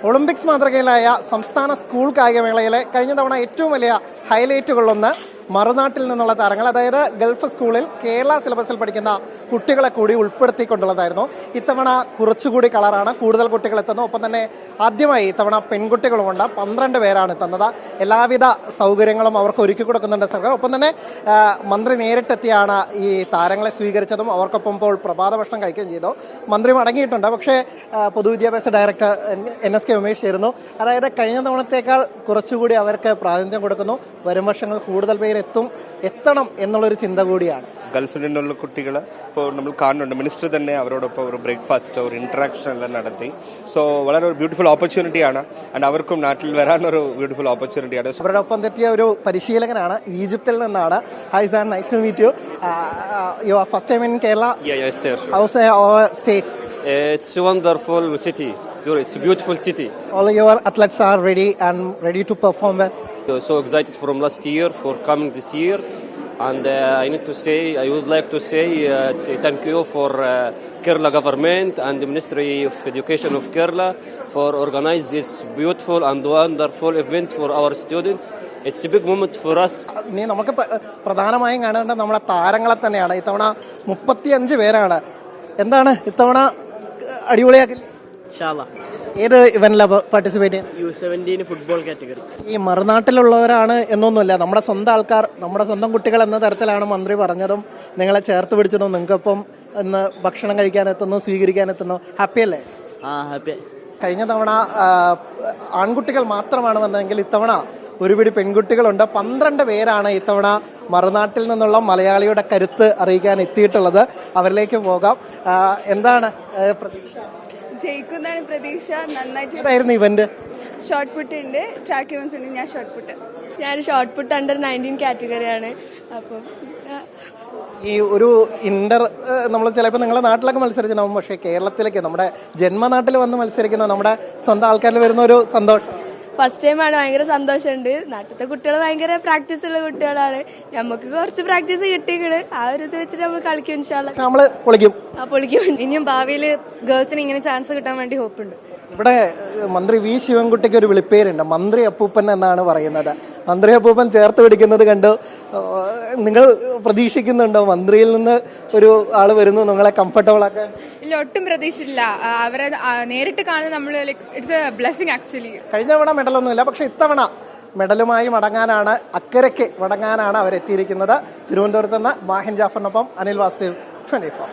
Olympics മാതൃകയിലായ സംസ്ഥാന school കായികമേളയിലെ കഴിഞ്ഞ തവണ ഏറ്റവും വലിയ ഹൈലൈറ്റുകളൊന്ന് മറുനാട്ടിൽ നിന്നുള്ള താരങ്ങൾ, അതായത് ഗൾഫ് സ്കൂളിൽ കേരള സിലബസിൽ പഠിക്കുന്ന കുട്ടികളെ കൂടി ഉൾപ്പെടുത്തിക്കൊണ്ടുള്ളതായിരുന്നു. ഇത്തവണ കുറച്ചുകൂടി കളറാണ്, കൂടുതൽ കുട്ടികൾ എത്തുന്നു. ഒപ്പം തന്നെ ആദ്യമായി ഇത്തവണ പെൺകുട്ടികളുമുണ്ട്. 12 പേരാണ് എത്തുന്നത്. എല്ലാവിധ സൗകര്യങ്ങളും അവർക്ക് ഒരുക്കി കൊടുക്കുന്നുണ്ട് സർക്കാർ. ഒപ്പം തന്നെ മന്ത്രി നേരിട്ടെത്തിയാണ് ഈ താരങ്ങളെ സ്വീകരിച്ചതും അവർക്കൊപ്പം ഇപ്പോൾ പ്രഭാത ഭക്ഷണം കഴിക്കുകയും ചെയ്തു. മന്ത്രി മടങ്ങിയിട്ടുണ്ട്. പക്ഷേ പൊതുവിദ്യാഭ്യാസ ഡയറക്ടർ NSK ഉമേഷ് ചേരുന്നു. അതായത് കഴിഞ്ഞ തവണത്തേക്കാൾ കുറച്ചുകൂടി അവർക്ക് പ്രാതിനിധ്യം കൊടുക്കുന്നു. വരും വർഷങ്ങൾ കൂടുതൽ പേര് എത്തണം എന്നുള്ളൊരു ചിന്ത കൂടിയാണ്. ഗൾഫിൽ നിന്നുള്ള കുട്ടികൾ ഇപ്പോൾ നമ്മൾ കാണുന്നുണ്ട്. മിനിസ്റ്റർ തന്നെ അവരോടൊപ്പം ഒരു ബ്രേക്ക്ഫാസ്റ്റ്, ഒരു ഇൻട്രാക്ഷൻ എല്ലാം നടത്തി. സോ വളരെ ഒരു ബ്യൂട്ടിഫുൾ ഓപ്പർച്യൂണിറ്റിയാണ്. ആൻഡ് അവർക്കും നാട്ടിൽ വരാനൊരു ബ്യൂട്ടിഫുൾ ഓപ്പർച്യൂണിറ്റിയാണ്. അവരുടെ ഒപ്പം തെറ്റിയ ഒരു പരിശീലകനാണ്, ഈജിപ്തിൽ നിന്നാണ്. Hi sir, nice to meet you. You are first time in Kerala. Yes, sir. How's our state? It's a wonderful city. It's a beautiful city. All your athletes are ready to perform well. So excited from last year for coming this year, and I would like to say thank you for Kerala government and the Ministry of Education of Kerala for organizing this beautiful and wonderful event for our students. It's a big moment for us. ഇനി നമുക്ക് പ്രധാനമായും കാണേണ്ടത് നമ്മുടെ താരങ്ങളെ തന്നെയാണ്. ഇത്തവണ 35 പേരാണ്. എന്താണ് ഇത്തവണ അടിപൊളിയാക്കി? ഏത് ഇവന്റിലാണ് പാർട്ടിസിപ്പേറ്റ് ചെയ്യുന്നത്? U17 football category. ഈ മറുനാട്ടിലുള്ളവരാണ് എന്നൊന്നുമില്ല, നമ്മുടെ സ്വന്തം ആൾക്കാർ, നമ്മുടെ സ്വന്തം കുട്ടികൾ എന്ന തരത്തിലാണ് മന്ത്രി പറഞ്ഞതും നിങ്ങളെ ചേർത്ത് പിടിച്ചതും. നിങ്ങൾക്കൊപ്പം ഇന്ന് ഭക്ഷണം കഴിക്കാനെത്തുന്നു, സ്വീകരിക്കാനെത്തുന്നു. ഹാപ്പി അല്ലേ? ഹാപ്പി. കഴിഞ്ഞ തവണ ആൺകുട്ടികൾ മാത്രമാണ് വന്നതെങ്കിൽ ഇത്തവണ ഒരുപിടി പെൺകുട്ടികളുണ്ട്. 12 പേരാണ് ഇത്തവണ മറുനാട്ടിൽ നിന്നുള്ള മലയാളിയുടെ കരുത്ത് അറിയിക്കാൻ എത്തിയിട്ടുള്ളത്. അവരിലേക്ക് പോകാം. എന്താണ് പ്രതീക്ഷ? ജയിക്കുന്നതാണ് പ്രതീക്ഷ. നന്നായിട്ട് ഇവന്റ് ഷോർട്ട് പുട്ട് ഉണ്ട്, ട്രാക്ക് ഇവന്റ്സ് ഉണ്ട്. ഞാൻ ഷോർട്ട് പുട്ട് അണ്ടർ 19 കാറ്റഗറിയാണ്. അപ്പം ഈ ഒരു ഇന്റർ നമ്മൾ ചിലപ്പോൾ നിങ്ങളുടെ നാട്ടിലൊക്കെ മത്സരിച്ചിട്ടുണ്ടാവും, പക്ഷേ കേരളത്തിലേക്ക് നമ്മുടെ ജന്മനാട്ടിൽ വന്ന് മത്സരിക്കുന്ന നമ്മുടെ സ്വന്തം ആൾക്കാരിൽ വരുന്ന ഒരു സന്തോഷം. ഫസ്റ്റ് ടൈമാണ്, ഭയങ്കര സന്തോഷമുണ്ട്. നാട്ടിലത്തെ കുട്ടികൾ ഭയങ്കര പ്രാക്ടീസ് ഉള്ള കുട്ടികളാണ്. നമുക്ക് കുറച്ച് പ്രാക്ടീസ് കിട്ടിയത്, ആ ഒരു ഇത് വെച്ചിട്ട് നമ്മൾ കളിക്കും. ഇൻഷാല്ലാ നമ്മള് പൊളിക്കും. ഇനിയും ഭാവിയിൽ ഗേൾസിന് ഇങ്ങനെ ചാൻസ് കിട്ടാൻ വേണ്ടി ഹോപ്പുണ്ട്. ഇവിടെ മന്ത്രി വി ശിവൻകുട്ടിക്ക് ഒരു വിളിപ്പേരുണ്ട്, മന്ത്രി അപ്പൂപ്പൻ എന്നാണ് പറയുന്നത്. മന്ത്രി അപ്പൂപ്പൻ ചേർത്ത് പിടിക്കുന്നത് കണ്ടു. നിങ്ങൾ പ്രതീക്ഷിക്കുന്നുണ്ടോ മന്ത്രിയിൽ നിന്ന് ഒരു ആള് വരുന്നു നിങ്ങളെ കംഫർട്ടബിൾ ആക്കാൻ? ഇല്ല, ഒട്ടും പ്രതീക്ഷിച്ചില്ല. അവരെ നേരിട്ട് കാണുന്നത് നമ്മൾ ഇറ്റ്സ് എ ബ്ലെസ്സിങ് ആക്ച്വലി. കഴിഞ്ഞ തവണ മെഡലൊന്നുമില്ല, പക്ഷെ ഇത്തവണ മെഡലുമായി മടങ്ങാനാണ്, അക്കരയ്ക്ക് മടങ്ങാനാണ് അവരെത്തിയിരിക്കുന്നത്. തിരുവനന്തപുരത്ത് നിന്ന് മാഹിൻ ജാഫറിനൊപ്പം അനിൽ വാസുദേവ്, 24.